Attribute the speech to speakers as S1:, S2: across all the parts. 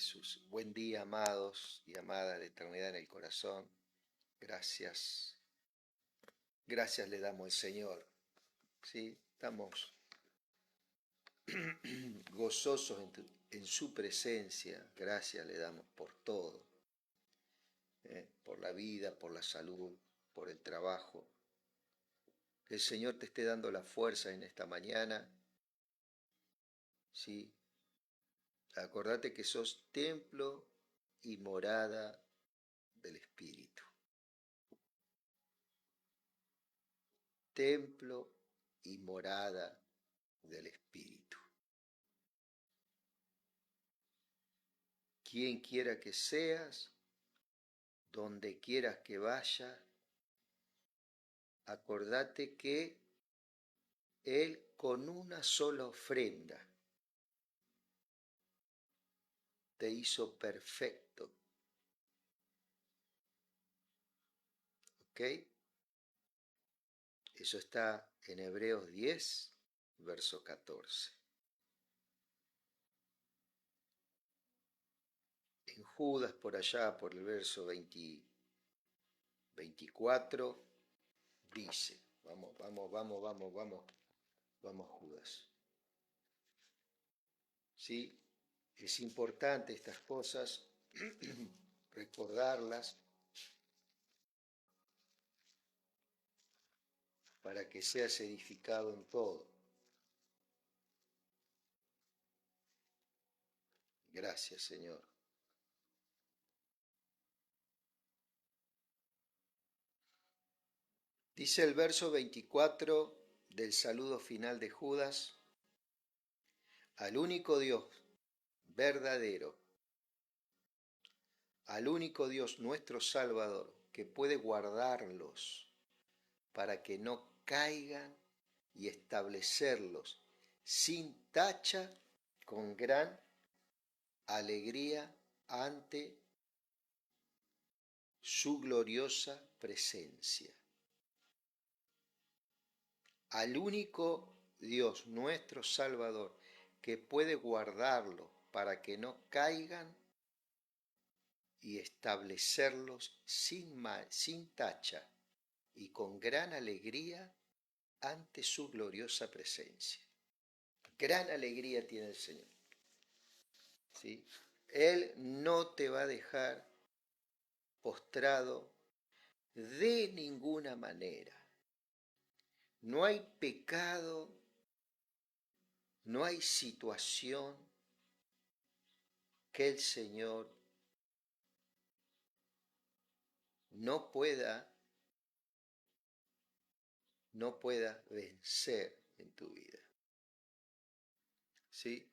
S1: Jesús. Buen día, amados y amadas de eternidad en el corazón. Gracias. Gracias le damos al Señor. ¿Sí? Estamos gozosos en su presencia. Gracias le damos por todo. Por la vida, por la salud, por el trabajo. Que el Señor te esté dando la fuerza en esta mañana. ¿Sí? Acordate que sos templo y morada del Espíritu. Templo y morada del Espíritu. Quien quiera que seas, donde quieras que vayas, acordate que Él con una sola ofrenda te hizo perfecto. ¿Ok? Eso está en Hebreos 10, verso 14. En Judas, por allá, por el verso 24, dice, vamos Judas. ¿Sí? Es importante estas cosas, recordarlas, para que seas edificado en todo. Gracias, Señor. Dice el verso 24 del saludo final de Judas: al único Dios verdadero, al único Dios nuestro Salvador, que puede guardarlos para que no caigan y establecerlos sin tacha con gran alegría ante su gloriosa presencia. Al único Dios nuestro Salvador, que puede guardarlos para que no caigan y establecerlos sin tacha y con gran alegría ante su gloriosa presencia. Gran alegría tiene el Señor. ¿Sí? Él no te va a dejar postrado de ninguna manera. No hay pecado, no hay situación que el Señor no pueda vencer en tu vida. ¿Sí?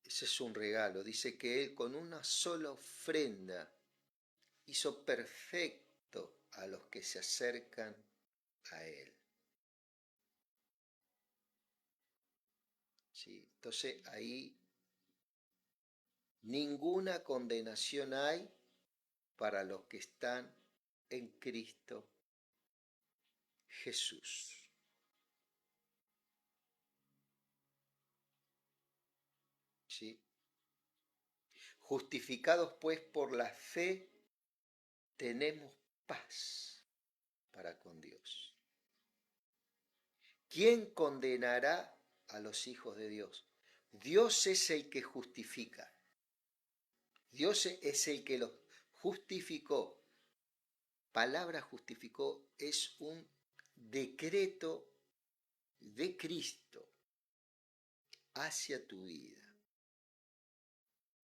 S1: Ese es un regalo. Dice que Él con una sola ofrenda hizo perfecto a los que se acercan a Él. ¿Sí? Entonces ahí ninguna condenación hay para los que están en Cristo Jesús. ¿Sí? Justificados pues por la fe, tenemos paz para con Dios. ¿Quién condenará a los hijos de Dios? Dios es el que justifica. Dios es el que los justificó. Palabra justificó es un decreto de Cristo hacia tu vida.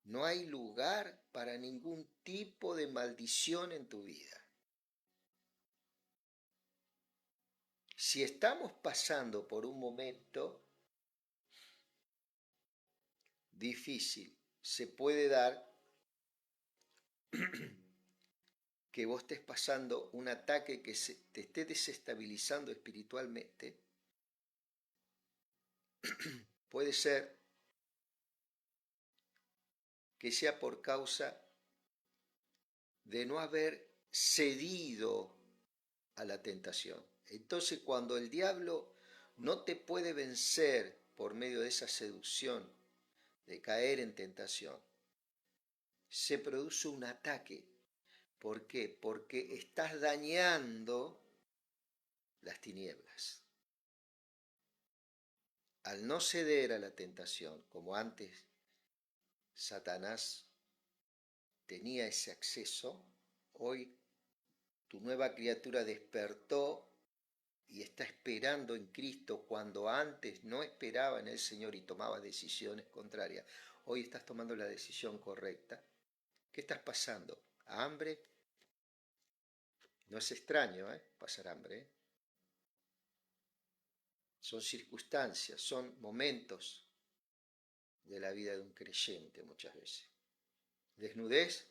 S1: No hay lugar para ningún tipo de maldición en tu vida. Si estamos pasando por un momento difícil, se puede dar que vos estés pasando un ataque que te esté desestabilizando espiritualmente. Puede ser que sea por causa de no haber cedido a la tentación. Entonces, cuando el diablo no te puede vencer por medio de esa seducción de caer en tentación, se produce un ataque. ¿Por qué? Porque estás dañando las tinieblas. Al no ceder a la tentación, como antes Satanás tenía ese acceso, hoy tu nueva criatura despertó y está esperando en Cristo cuando antes no esperaba en el Señor y tomaba decisiones contrarias. Hoy estás tomando la decisión correcta. ¿Qué estás pasando? ¿Hambre? No es extraño, pasar hambre. Son circunstancias, son momentos de la vida de un creyente muchas veces. Desnudez,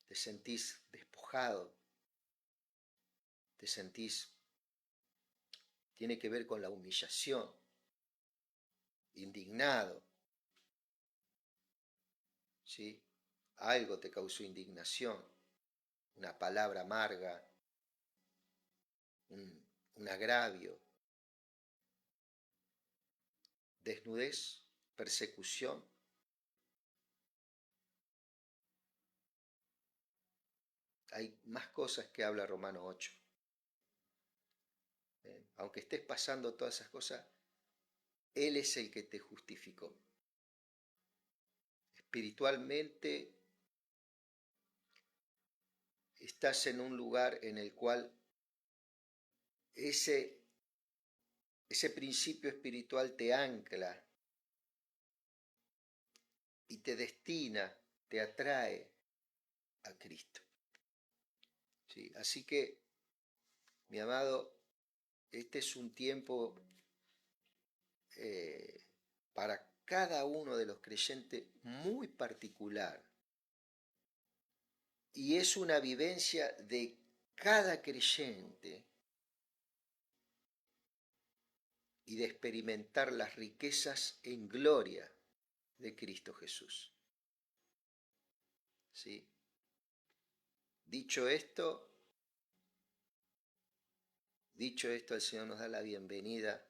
S1: te sentís despojado, te sentís, tiene que ver con la humillación, indignado, ¿sí? Algo te causó indignación, una palabra amarga, un agravio, desnudez, persecución. Hay más cosas que habla Romanos 8. Aunque estés pasando todas esas cosas, Él es el que te justificó. Espiritualmente estás en un lugar en el cual ese principio espiritual te ancla y te destina, te atrae a Cristo. ¿Sí? Así que, mi amado, este es un tiempo para cada uno de los creyentes muy particular. Y es una vivencia de cada creyente y de experimentar las riquezas en gloria de Cristo Jesús. ¿Sí? Dicho esto, el Señor nos da la bienvenida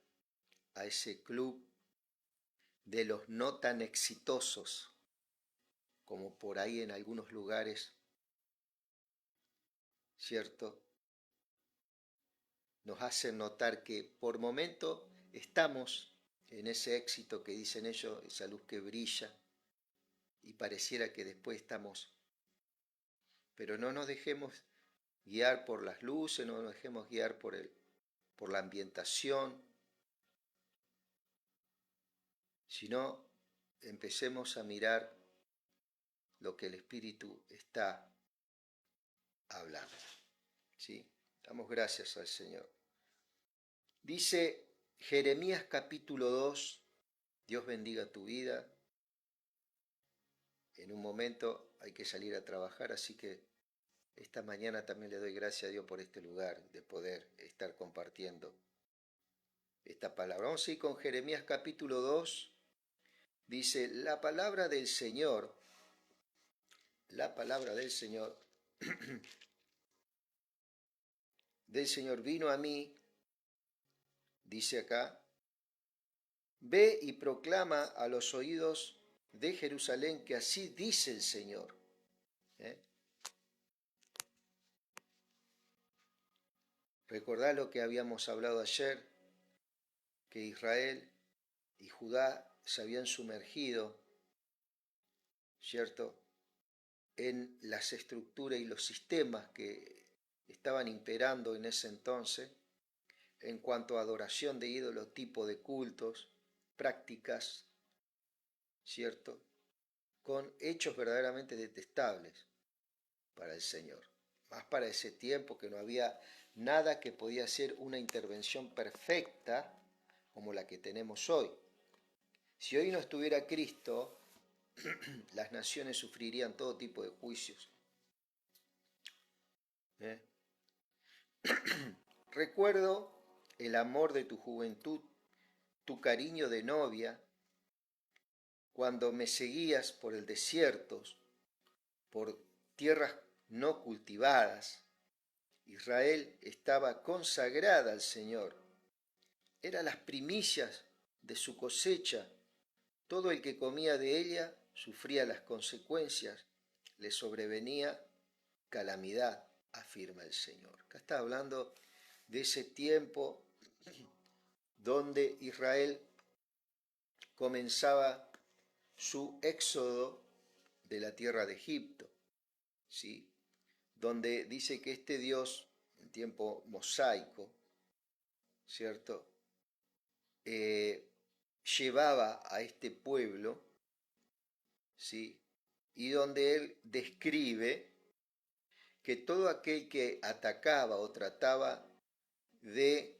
S1: a ese club de los no tan exitosos, como por ahí en algunos lugares, ¿cierto? Nos hacen notar que por momento estamos en ese éxito que dicen ellos, esa luz que brilla, y pareciera que después estamos, pero no nos dejemos guiar por las luces, no nos dejemos guiar por la ambientación, sino empecemos a mirar lo que el Espíritu está hablando. ¿Sí? Damos gracias al Señor. Dice Jeremías capítulo 2, Dios bendiga tu vida. En un momento hay que salir a trabajar, así que esta mañana también le doy gracias a Dios por este lugar, de poder estar compartiendo esta palabra. Vamos a ir con Jeremías capítulo 2. Dice, la palabra del Señor del Señor vino a mí, dice acá, ve y proclama a los oídos de Jerusalén que así dice el Señor. Recordá lo que habíamos hablado ayer, que Israel y Judá se habían sumergido, ¿cierto?, en las estructuras y los sistemas que estaban imperando en ese entonces en cuanto a adoración de ídolos, tipo de cultos, prácticas, ¿cierto?, con hechos verdaderamente detestables para el Señor. Más para ese tiempo que no había nada que podía ser una intervención perfecta como la que tenemos hoy. Si hoy no estuviera Cristo, las naciones sufrirían todo tipo de juicios. Recuerdo el amor de tu juventud, tu cariño de novia, cuando me seguías por el desierto, por tierras no cultivadas. Israel estaba consagrada al Señor. Eran las primicias de su cosecha Todo el que comía de ella sufría las consecuencias, le sobrevenía calamidad, afirma el Señor. Acá está hablando de ese tiempo donde Israel comenzaba su éxodo de la tierra de Egipto, ¿sí? Donde dice que este Dios, en tiempo mosaico, ¿cierto? Llevaba a este pueblo, ¿sí? Y donde él describe que todo aquel que atacaba o trataba de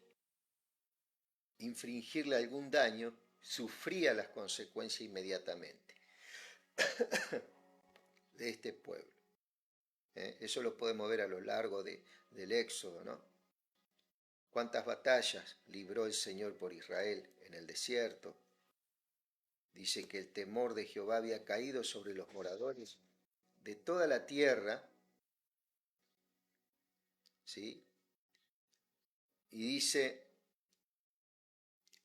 S1: infringirle algún daño, sufría las consecuencias inmediatamente de este pueblo. Eso lo podemos ver a lo largo del Éxodo, ¿no? Cuántas batallas libró el Señor por Israel en el desierto. Dice que el temor de Jehová había caído sobre los moradores de toda la tierra, ¿sí? Y dice,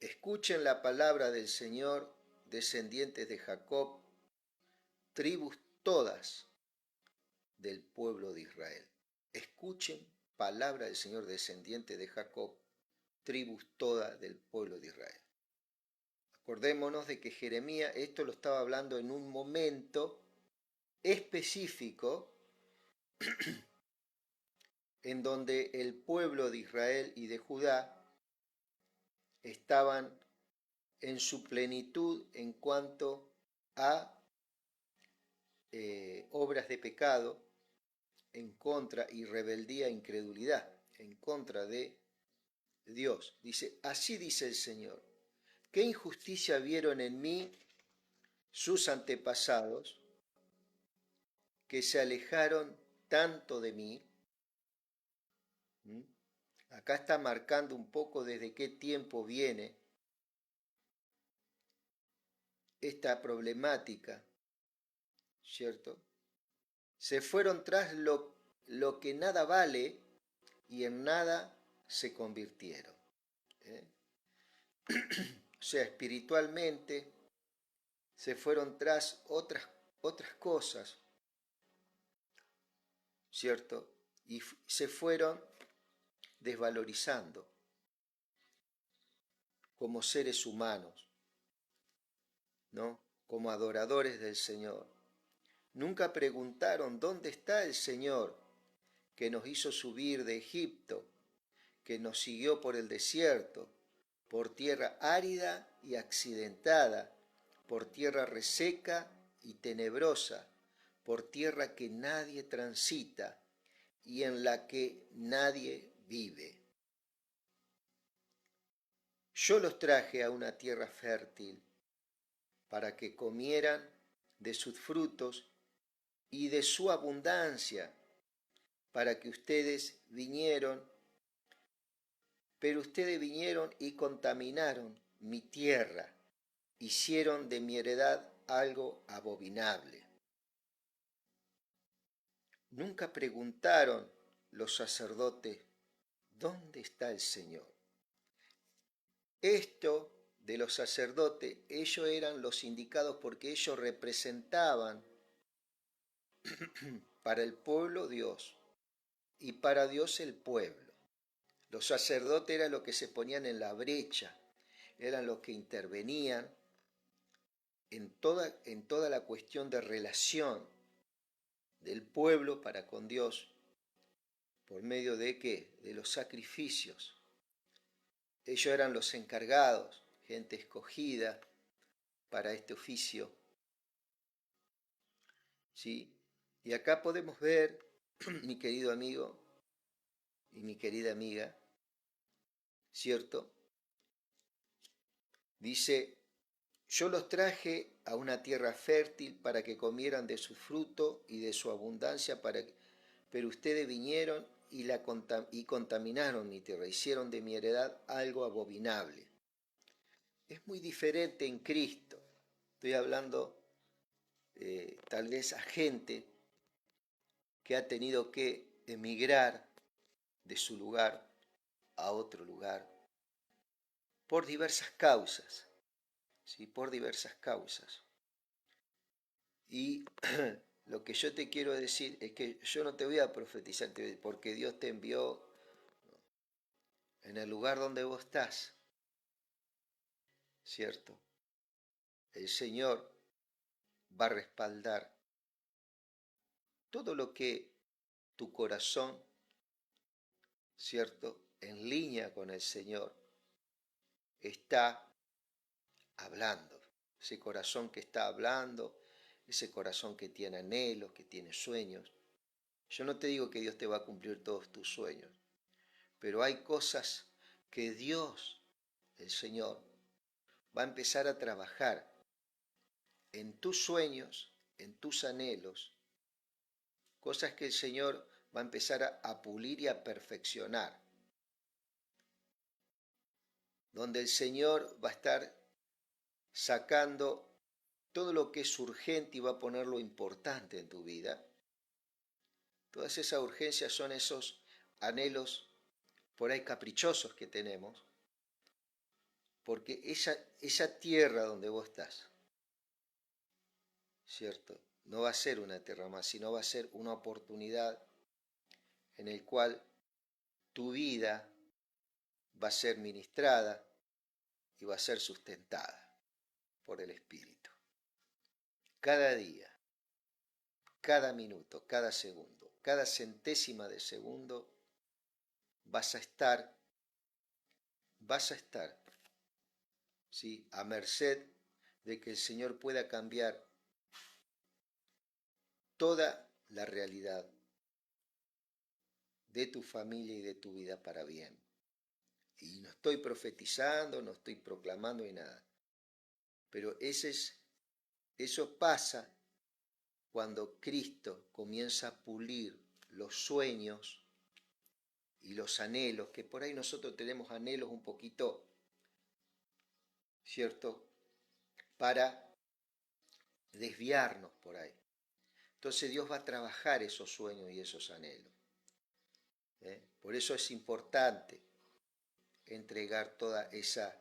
S1: escuchen la palabra del Señor, descendientes de Jacob, tribus todas del pueblo de Israel. Escuchen palabra del Señor, descendiente de Jacob, tribus todas del pueblo de Israel. Acordémonos de que Jeremías esto lo estaba hablando en un momento específico en donde el pueblo de Israel y de Judá estaban en su plenitud en cuanto a obras de pecado en contra y rebeldía e incredulidad en contra de Dios. Dice, así dice el Señor, ¿qué injusticia vieron en mí sus antepasados que se alejaron tanto de mí? Acá está marcando un poco desde qué tiempo viene esta problemática, ¿cierto? Se fueron tras lo que nada vale y en nada se convirtieron. O sea, espiritualmente se fueron tras otras cosas, ¿cierto? Y se fueron desvalorizando como seres humanos, ¿no? Como adoradores del Señor. Nunca preguntaron dónde está el Señor que nos hizo subir de Egipto, que nos siguió por el desierto, por tierra árida y accidentada, por tierra reseca y tenebrosa, por tierra que nadie transita y en la que nadie vive. Yo los traje a una tierra fértil para que comieran de sus frutos y de su abundancia, para que ustedes vinieron, pero ustedes vinieron y contaminaron mi tierra, hicieron de mi heredad algo abominable. Nunca preguntaron los sacerdotes, ¿dónde está el Señor? Esto de los sacerdotes, ellos eran los indicados porque ellos representaban para el pueblo Dios y para Dios el pueblo. Los sacerdotes eran los que se ponían en la brecha, eran los que intervenían en toda la cuestión de relación del pueblo para con Dios, por medio de ¿qué? De los sacrificios. Ellos eran los encargados, gente escogida para este oficio, ¿sí? Y acá podemos ver, mi querido amigo y mi querida amiga, ¿cierto? Dice, yo los traje a una tierra fértil para que comieran de su fruto y de su abundancia, pero ustedes vinieron y contaminaron mi tierra, hicieron de mi heredad algo abominable. Es muy diferente en Cristo. Estoy hablando tal vez a gente que ha tenido que emigrar de su lugar a otro lugar por diversas causas, ¿sí? Por diversas causas. Y lo que yo te quiero decir es que yo no te voy a profetizar porque Dios te envió en el lugar donde vos estás, ¿cierto? El Señor va a respaldar todo lo que tu corazón, ¿cierto? En línea con el Señor está hablando. Ese corazón que está hablando, ese corazón que tiene anhelos, que tiene sueños. Yo no te digo que Dios te va a cumplir todos tus sueños, pero hay cosas que Dios, el Señor, va a empezar a trabajar en tus sueños, en tus anhelos, cosas que el Señor va a empezar a pulir y a perfeccionar, donde el Señor va a estar sacando todo lo que es urgente y va a poner lo importante en tu vida. Todas esas urgencias son esos anhelos por ahí caprichosos que tenemos, porque esa tierra donde vos estás, ¿cierto? No va a ser una tierra más, sino va a ser una oportunidad en el cual tu vida va a ser ministrada y va a ser sustentada por el Espíritu. Cada día, cada minuto, cada segundo, cada centésima de segundo, vas a estar, ¿sí? A merced de que el Señor pueda cambiar toda la realidad de tu familia y de tu vida para bien. Y no estoy profetizando, no estoy proclamando ni nada. Pero eso pasa cuando Cristo comienza a pulir los sueños y los anhelos, que por ahí nosotros tenemos anhelos un poquito, ¿cierto? Para desviarnos por ahí. Entonces Dios va a trabajar esos sueños y esos anhelos. Por eso es importante entregar toda esa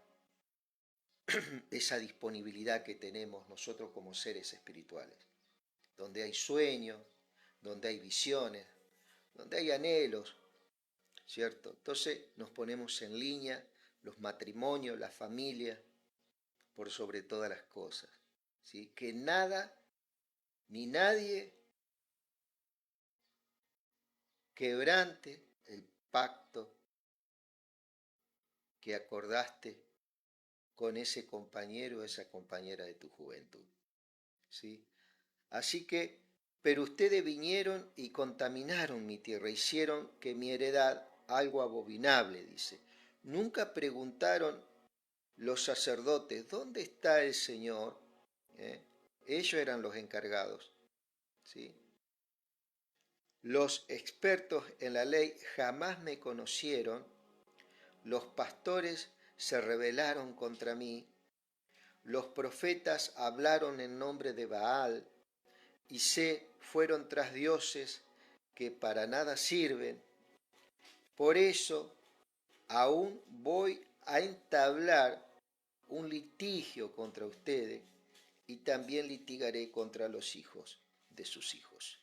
S1: disponibilidad que tenemos nosotros como seres espirituales, donde hay sueños, donde hay visiones, donde hay anhelos, ¿cierto? Entonces nos ponemos en línea los matrimonios, la familia, por sobre todas las cosas, ¿sí? Que nada ni nadie quebrante el pacto que acordaste con ese compañero o esa compañera de tu juventud, ¿sí? Así que, pero ustedes vinieron y contaminaron mi tierra, hicieron que mi heredad algo abominable, dice. Nunca preguntaron los sacerdotes, ¿dónde está el Señor? Ellos eran los encargados, ¿sí? Los expertos en la ley jamás me conocieron, los pastores se rebelaron contra mí, los profetas hablaron en nombre de Baal, y se fueron tras dioses que para nada sirven. Por eso aún voy a entablar un litigio contra ustedes y también litigaré contra los hijos de sus hijos.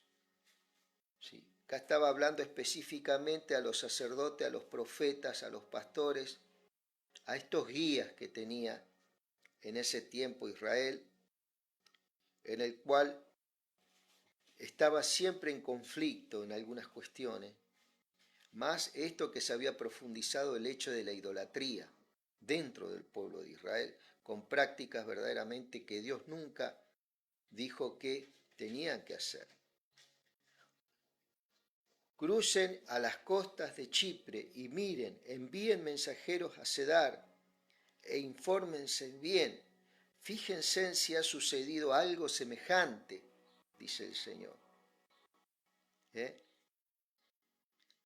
S1: ¿Sí? Acá estaba hablando específicamente a los sacerdotes, a los profetas, a los pastores, a estos guías que tenía en ese tiempo Israel, en el cual estaba siempre en conflicto en algunas cuestiones, más esto que se había profundizado el hecho de la idolatría dentro del pueblo de Israel, con prácticas verdaderamente que Dios nunca dijo que tenían que hacer. Crucen a las costas de Chipre y miren, envíen mensajeros a Cedar e infórmense bien. Fíjense si ha sucedido algo semejante, dice el Señor.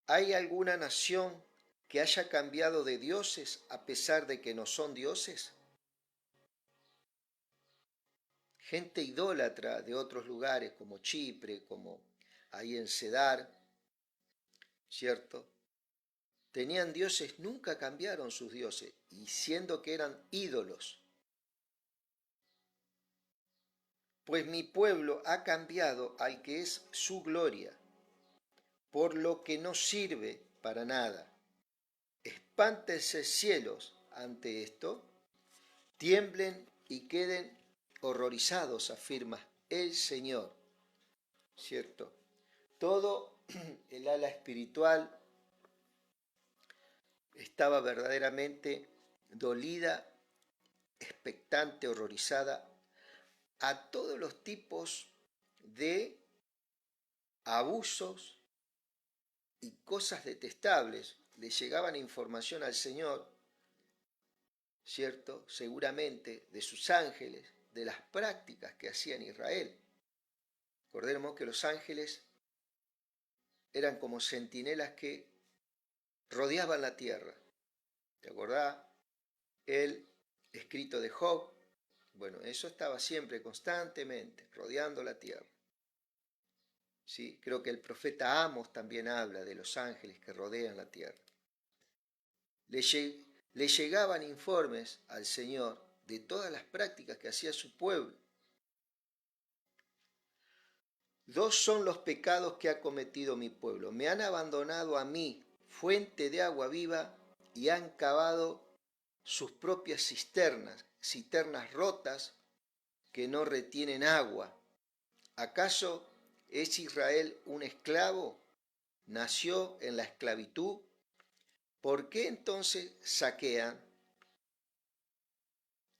S1: ¿Hay alguna nación que haya cambiado de dioses a pesar de que no son dioses? Gente idólatra de otros lugares como Chipre, como ahí en Cedar, ¿cierto? Tenían dioses, nunca cambiaron sus dioses, y siendo que eran ídolos, pues mi pueblo ha cambiado al que es su gloria, por lo que no sirve para nada. Espántense cielos ante esto, tiemblen y queden horrorizados, afirma el Señor. ¿Cierto? Todo el ala espiritual estaba verdaderamente dolida, expectante, horrorizada a todos los tipos de abusos y cosas detestables. Le llegaban información al Señor, ¿cierto? Seguramente de sus ángeles, de las prácticas que hacía en Israel. Recordemos que los ángeles eran como centinelas que rodeaban la tierra. ¿Te acordás? El escrito de Job, bueno, eso estaba siempre, constantemente, rodeando la tierra. ¿Sí? Creo que el profeta Amos también habla de los ángeles que rodean la tierra. Le llegaban informes al Señor de todas las prácticas que hacía su pueblo. Dos son los pecados que ha cometido mi pueblo. Me han abandonado a mí, fuente de agua viva, y han cavado sus propias cisternas rotas que no retienen agua. ¿Acaso es Israel un esclavo? ¿Nació en la esclavitud? ¿Por qué entonces saquean?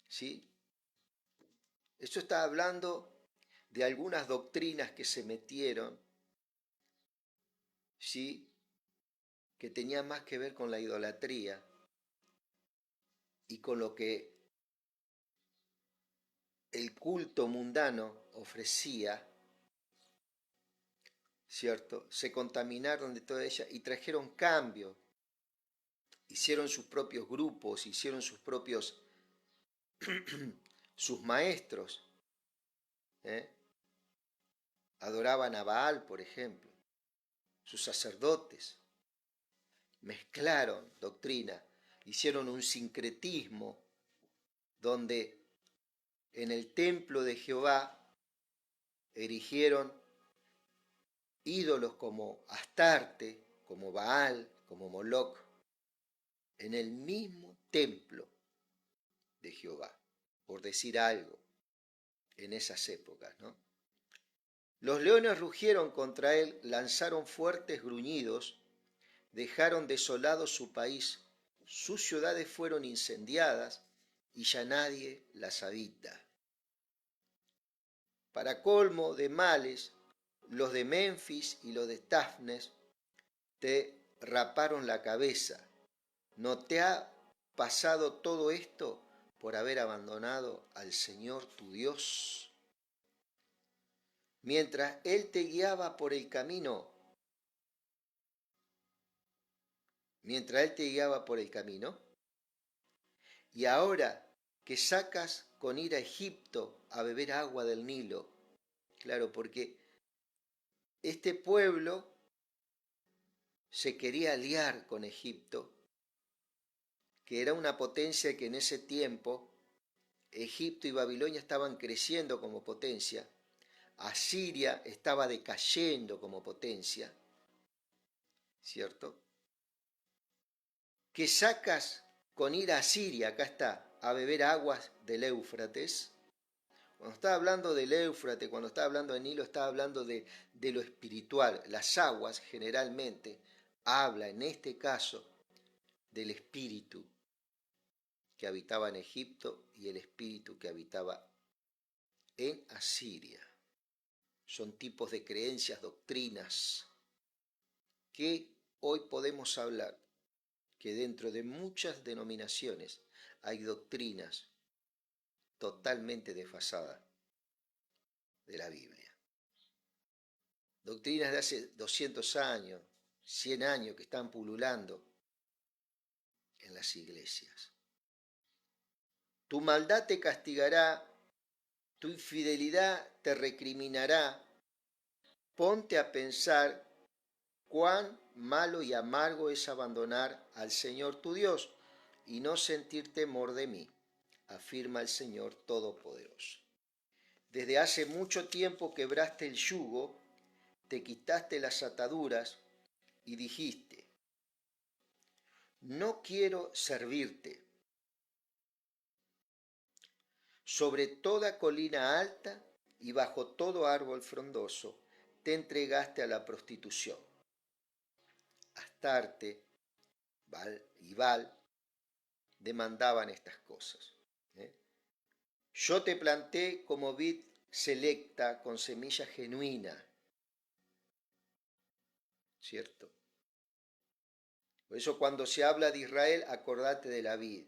S1: ¿Sí? Esto está hablando de algunas doctrinas que se metieron, ¿sí? Que tenían más que ver con la idolatría y con lo que el culto mundano ofrecía, ¿cierto? Se contaminaron de toda ella y trajeron cambio. Hicieron sus propios grupos, hicieron sus propios, sus maestros. Adoraban a Baal, por ejemplo. Sus sacerdotes mezclaron doctrina, hicieron un sincretismo donde en el templo de Jehová erigieron ídolos como Astarte, como Baal, como Moloc, en el mismo templo de Jehová, por decir algo, en esas épocas, ¿no? Los leones rugieron contra él, lanzaron fuertes gruñidos, dejaron desolado su país, sus ciudades fueron incendiadas y ya nadie las habita. Para colmo de males, los de Memphis y los de Tafnes te raparon la cabeza. ¿No te ha pasado todo esto por haber abandonado al Señor tu Dios? Mientras Él te guiaba por el camino, y ahora que sacas con ir a Egipto a beber agua del Nilo. Claro, porque este pueblo se quería aliar con Egipto, que era una potencia que en ese tiempo Egipto y Babilonia estaban creciendo como potencia, Asiria estaba decayendo como potencia, ¿cierto? Que sacas con ir a Asiria, acá está, a beber aguas del Éufrates. Cuando está hablando del Éufrates, cuando está hablando del Nilo, está hablando de lo espiritual. Las aguas generalmente habla en este caso del espíritu que habitaba en Egipto y el espíritu que habitaba en Asiria. Son tipos de creencias, doctrinas, que hoy podemos hablar que dentro de muchas denominaciones hay doctrinas totalmente desfasadas de la Biblia. Doctrinas de hace 200 años, 100 años que están pululando en las iglesias. Tu maldad te castigará, tu infidelidad te recriminará. Ponte a pensar cuán malo y amargo es abandonar al Señor tu Dios y no sentir temor de mí, afirma el Señor Todopoderoso. Desde hace mucho tiempo quebraste el yugo, te quitaste las ataduras y dijiste, no quiero servirte. Sobre toda colina alta y bajo todo árbol frondoso te entregaste a la prostitución. Astarte, Baal y Baal demandaban estas cosas. Yo te planté como vid selecta con semilla genuina, ¿cierto? Por eso cuando se habla de Israel, acordate de la vid.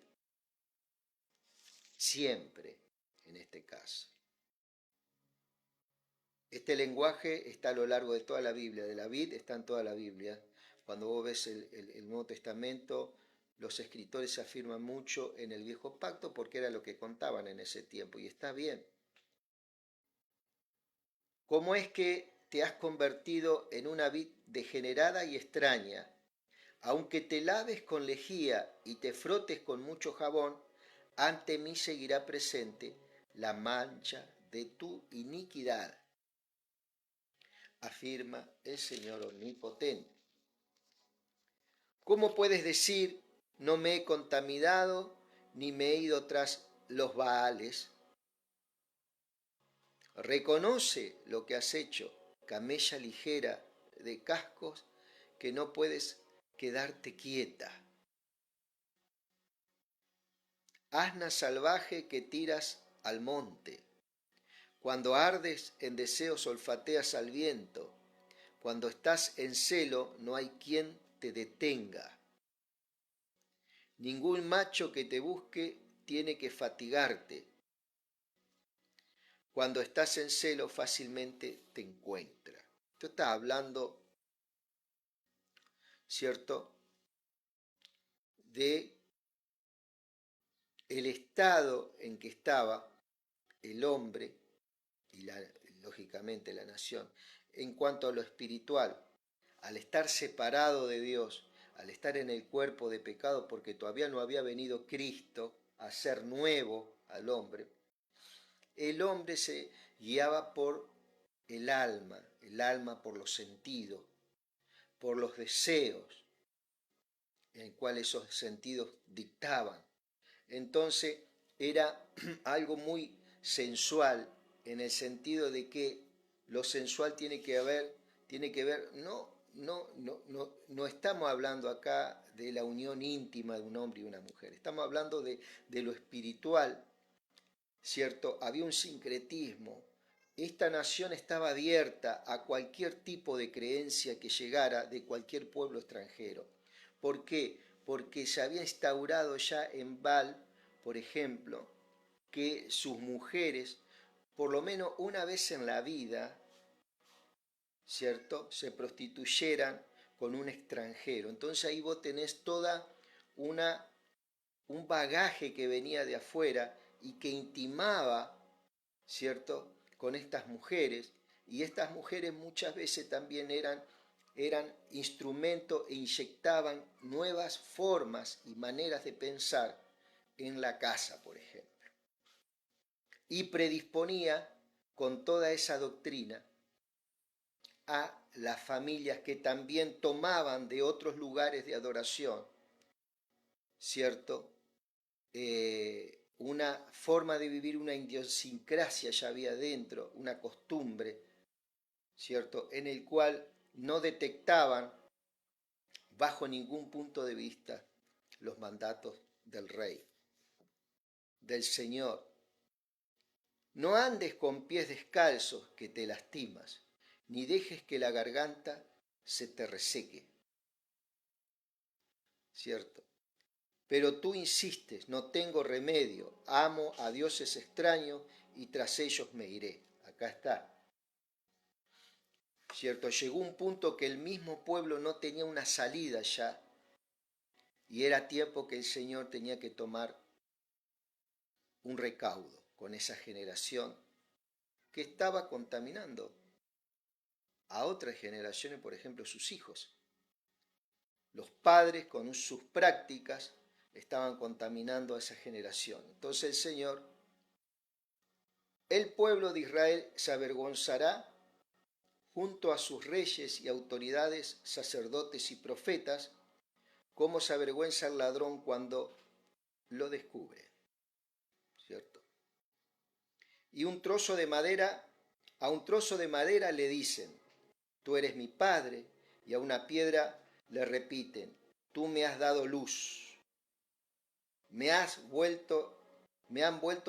S1: Siempre, en este caso. Este lenguaje está a lo largo de toda la Biblia. De la vid está en toda la Biblia. Cuando vos ves el Nuevo Testamento, los escritores se afirman mucho en el Viejo Pacto porque era lo que contaban en ese tiempo. Y está bien. ¿Cómo es que te has convertido en una vid degenerada y extraña? Aunque te laves con lejía y te frotes con mucho jabón, ante mí seguirá presente la mancha de tu iniquidad, afirma el Señor Omnipotente. ¿Cómo puedes decir, no me he contaminado, ni me he ido tras los Baales? Reconoce lo que has hecho, camella ligera de cascos, que no puedes quedarte quieta. Asna salvaje que tiras al monte. Cuando ardes en deseos olfateas al viento. Cuando estás en celo no hay quien te detenga. Ningún macho que te busque tiene que fatigarte. Cuando estás en celo fácilmente te encuentra. Esto está hablando, ¿cierto?, de el estado en que estaba el hombre y lógicamente la nación en cuanto a lo espiritual, al estar separado de Dios, al estar en el cuerpo de pecado porque todavía no había venido Cristo a ser nuevo al hombre, el hombre se guiaba por el alma por los sentidos, por los deseos, en el cual esos sentidos dictaban. Entonces era algo muy sensual en el sentido de que lo sensual tiene que ver, no estamos hablando acá de la unión íntima de un hombre y una mujer, estamos hablando de lo espiritual, ¿cierto? Había un sincretismo. Esta nación estaba abierta a cualquier tipo de creencia que llegara de cualquier pueblo extranjero. ¿Por qué? Porque se había instaurado ya en Baal, por ejemplo, que sus mujeres, por lo menos una vez en la vida, ¿cierto?, se prostituyeran con un extranjero. Entonces ahí vos tenés toda un bagaje que venía de afuera y que intimaba, ¿cierto?, con estas mujeres, y estas mujeres muchas veces también eran instrumento e inyectaban nuevas formas y maneras de pensar en la casa, por ejemplo, y predisponía con toda esa doctrina a las familias que también tomaban de otros lugares de adoración, ¿cierto?, una forma de vivir, una idiosincrasia ya había dentro, una costumbre, ¿cierto?, en el cual no detectaban bajo ningún punto de vista los mandatos del rey, del Señor. No andes con pies descalzos que te lastimas, ni dejes que la garganta se te reseque, ¿cierto? Pero tú insistes, no tengo remedio, amo a dioses extraños y tras ellos me iré. Acá está, ¿cierto? Llegó un punto que el mismo pueblo no tenía una salida ya y era tiempo que el Señor tenía que tomar un recaudo con esa generación que estaba contaminando a otras generaciones, por ejemplo, sus hijos. Los padres con sus prácticas estaban contaminando a esa generación. Entonces el Señor el pueblo de Israel se avergonzará junto a sus reyes y autoridades, sacerdotes y profetas, como se avergüenza el ladrón cuando lo descubre, ¿cierto? Y un trozo de madera, a un trozo de madera le dicen, tú eres mi padre, y a una piedra le repiten, tú me has dado luz, me han vuelto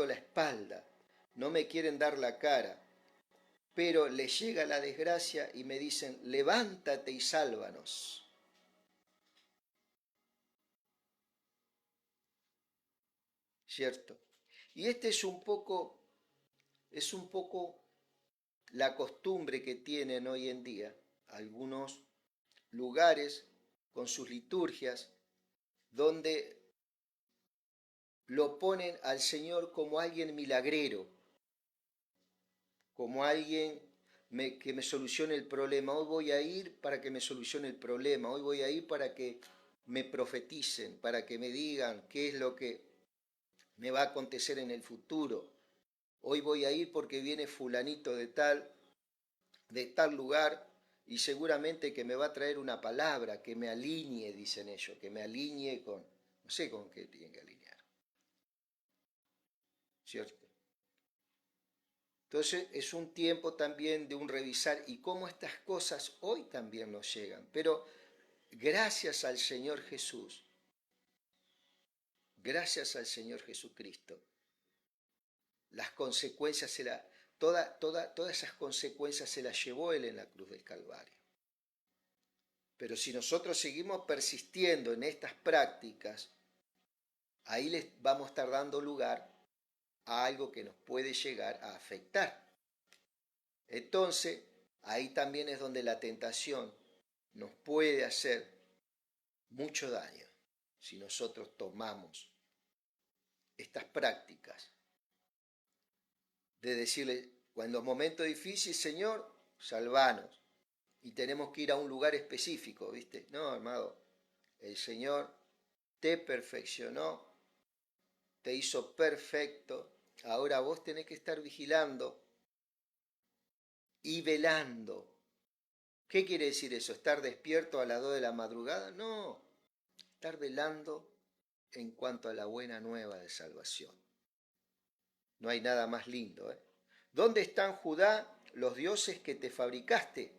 S1: la espalda, no me quieren dar la cara, pero les llega la desgracia y me dicen, levántate y sálvanos. ¿Cierto? Y este es un poco la costumbre que tienen hoy en día algunos lugares con sus liturgias donde lo ponen al Señor como alguien milagrero, como alguien que me solucione el problema. Hoy voy a ir para que me solucione el problema, hoy voy a ir para que me profeticen, para que me digan qué es lo que me va a acontecer en el futuro. Hoy voy a ir porque viene fulanito de tal lugar y seguramente que me va a traer una palabra que me alinee, dicen ellos, que me alinee con, no sé con qué tienen que alinear, ¿cierto? Entonces es un tiempo también de un revisar y cómo estas cosas hoy también nos llegan. Pero gracias al Señor Jesús, gracias al Señor Jesucristo, las consecuencias todas esas consecuencias se las llevó Él en la cruz del Calvario. Pero si nosotros seguimos persistiendo en estas prácticas, ahí les vamos a estar dando lugar a algo que nos puede llegar a afectar. Entonces, ahí también es donde la tentación nos puede hacer mucho daño si nosotros tomamos estas prácticas de decirle, cuando es momento difícil, Señor, salvanos. Y tenemos que ir a un lugar específico, ¿viste? No, amado, el Señor te perfeccionó, te hizo perfecto, ahora vos tenés que estar vigilando y velando. ¿Qué quiere decir eso? ¿Estar despierto a las 2 de la madrugada? No, estar velando en cuanto a la buena nueva de salvación. No hay nada más lindo, ¿eh? ¿Dónde están, Judá, los dioses que te fabricaste?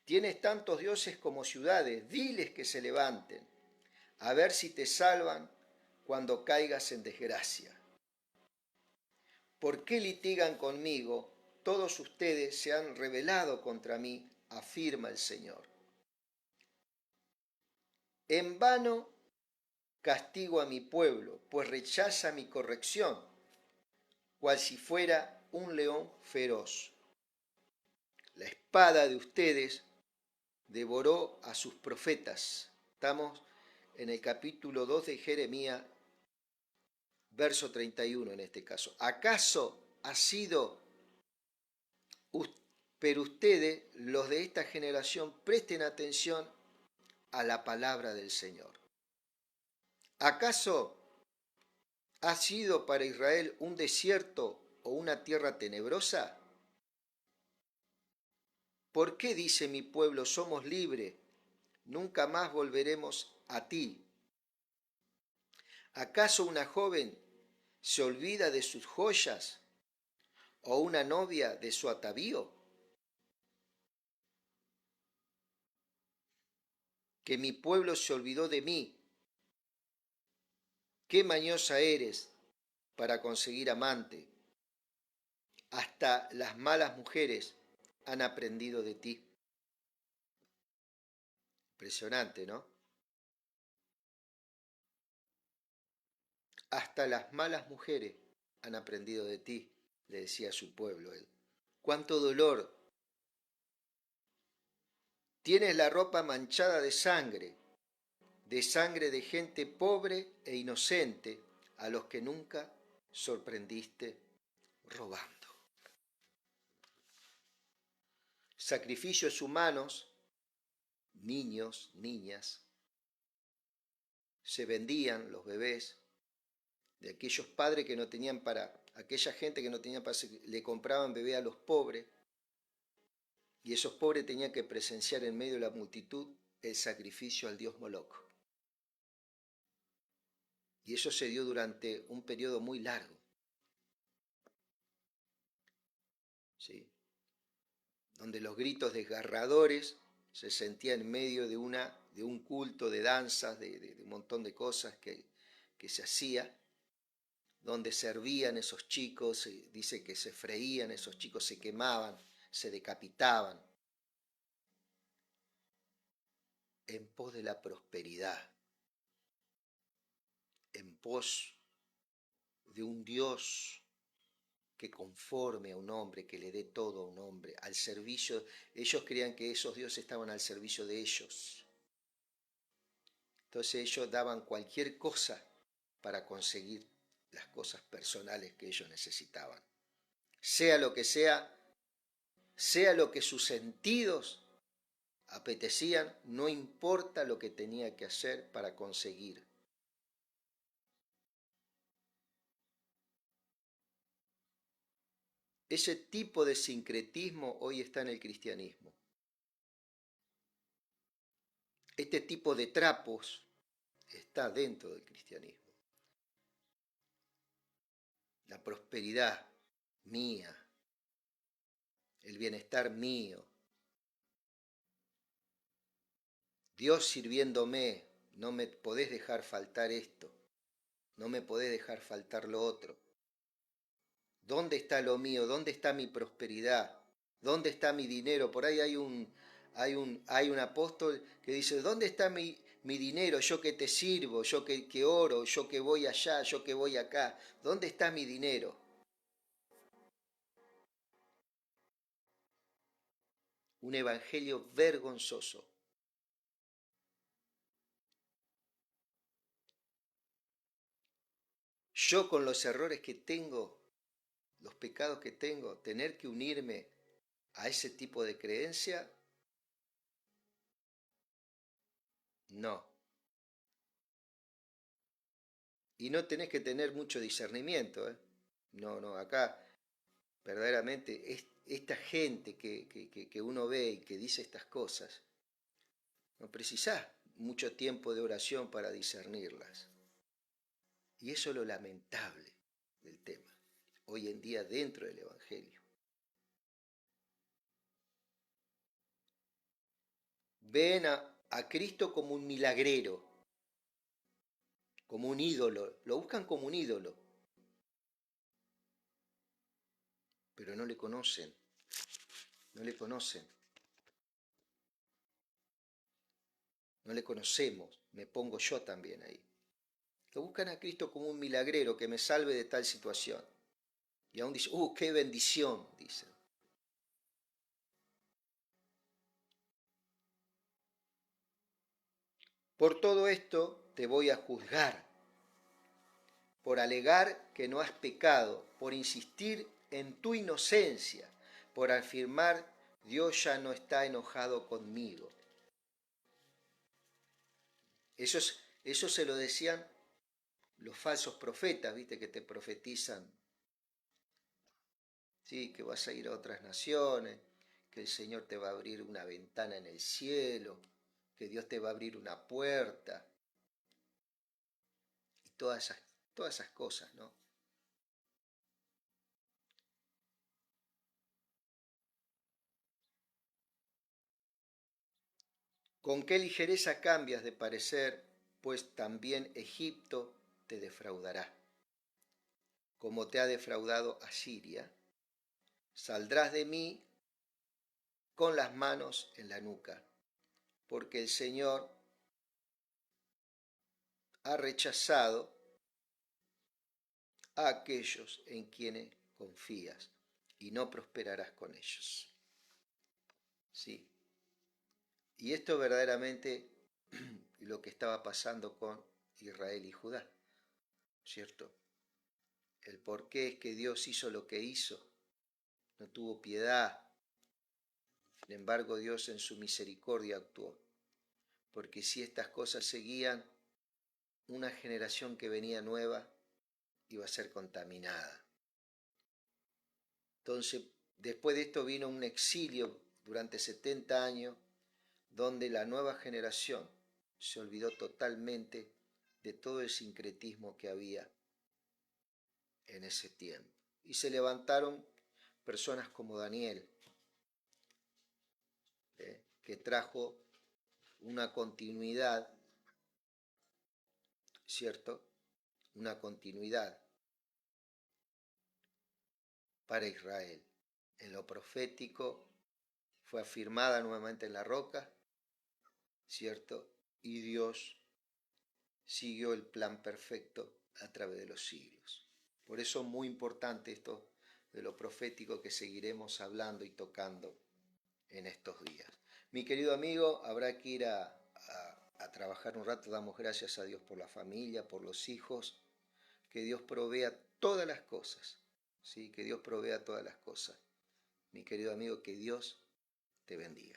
S1: Tienes tantos dioses como ciudades, diles que se levanten, a ver si te salvan cuando caigas en desgracia. ¿Por qué litigan conmigo? Todos ustedes se han rebelado contra mí, afirma el Señor. En vano castigo a mi pueblo, pues rechaza mi corrección, cual si fuera un león feroz. La espada de ustedes devoró a sus profetas. Estamos en el capítulo 2 de Jeremías, verso 31 en este caso. ¿Acaso ha sido, pero ustedes, los de esta generación, presten atención a la palabra del Señor? ¿Acaso ha sido para Israel un desierto o una tierra tenebrosa? ¿Por qué dice mi pueblo, somos libres, nunca más volveremos a ti? ¿Acaso una joven se olvida de sus joyas o una novia de su atavío? Que mi pueblo se olvidó de mí. Qué mañosa eres para conseguir amante. Hasta las malas mujeres han aprendido de ti. Impresionante, ¿no? Hasta las malas mujeres han aprendido de ti, le decía a su pueblo él. Cuánto dolor. Tienes la ropa manchada de sangre de gente pobre e inocente a los que nunca sorprendiste robando. Sacrificios humanos, niños, niñas, se vendían los bebés de aquellos padres que no tenían para aquella gente que no tenía le compraban bebé a los pobres, y esos pobres tenían que presenciar en medio de la multitud el sacrificio al dios Moloch. Y eso se dio durante un periodo muy largo. ¿Sí? Donde los gritos desgarradores se sentían en medio de un culto de danzas, de un montón de cosas que se hacía, donde servían esos chicos, dice que se freían, esos chicos se quemaban, se decapitaban, en pos de la prosperidad, en pos de un Dios que conforme a un hombre, que le dé todo a un hombre, al servicio. Ellos creían que esos dioses estaban al servicio de ellos. Entonces ellos daban cualquier cosa para conseguir las cosas personales que ellos necesitaban. Sea lo que sus sentidos apetecían, no importa lo que tenía que hacer para conseguir. Ese tipo de sincretismo hoy está en el cristianismo. Este tipo de trapos está dentro del cristianismo. La prosperidad mía, el bienestar mío, Dios sirviéndome, no me podés dejar faltar esto, no me podés dejar faltar lo otro. ¿Dónde está lo mío? ¿Dónde está mi prosperidad? ¿Dónde está mi dinero? Por ahí hay un apóstol que dice, ¿dónde está mi dinero? Yo que te sirvo, yo que oro, yo que voy allá, yo que voy acá. ¿Dónde está mi dinero? Un evangelio vergonzoso. Yo con los errores que tengo, los pecados que tengo, tener que unirme a ese tipo de creencia, no. Y no tenés que tener mucho discernimiento, ¿eh? No, acá verdaderamente esta gente que uno ve y que dice estas cosas, no precisás mucho tiempo de oración para discernirlas. Y eso es lo lamentable del tema, hoy en día dentro del Evangelio. Ven a Cristo como un milagrero, como un ídolo, lo buscan como un ídolo, pero no le conocen, no le conocen, no le conocemos, me pongo yo también ahí. Lo buscan a Cristo como un milagrero que me salve de tal situación. Y aún dice, qué bendición, dicen. Por todo esto te voy a juzgar, por alegar que no has pecado, por insistir en tu inocencia, por afirmar Dios ya no está enojado conmigo. Eso se lo decían los falsos profetas, viste, que te profetizan, ¿sí? Que vas a ir a otras naciones, que el Señor te va a abrir una ventana en el cielo, que Dios te va a abrir una puerta, y todas esas cosas, ¿no? ¿Con qué ligereza cambias de parecer? Pues también Egipto te defraudará. Como te ha defraudado Asiria, saldrás de mí con las manos en la nuca, porque el Señor ha rechazado a aquellos en quienes confías y no prosperarás con ellos. ¿Sí? Y esto verdaderamente lo que estaba pasando con Israel y Judá, ¿cierto? El por qué es que Dios hizo lo que hizo, no tuvo piedad. Sin embargo, Dios en su misericordia actuó, porque si estas cosas seguían, una generación que venía nueva iba a ser contaminada. Entonces, después de esto vino un exilio durante 70 años, donde la nueva generación se olvidó totalmente de todo el sincretismo que había en ese tiempo. Y se levantaron personas como Daniel, que trajo una continuidad, ¿cierto? Una continuidad para Israel. En lo profético fue afirmada nuevamente en la roca, ¿cierto? Y Dios siguió el plan perfecto a través de los siglos. Por eso es muy importante esto de lo profético que seguiremos hablando y tocando en estos días. Mi querido amigo, habrá que ir a trabajar un rato. Damos gracias a Dios por la familia, por los hijos, que Dios provea todas las cosas, ¿sí? Que Dios provea todas las cosas. Mi querido amigo, que Dios te bendiga.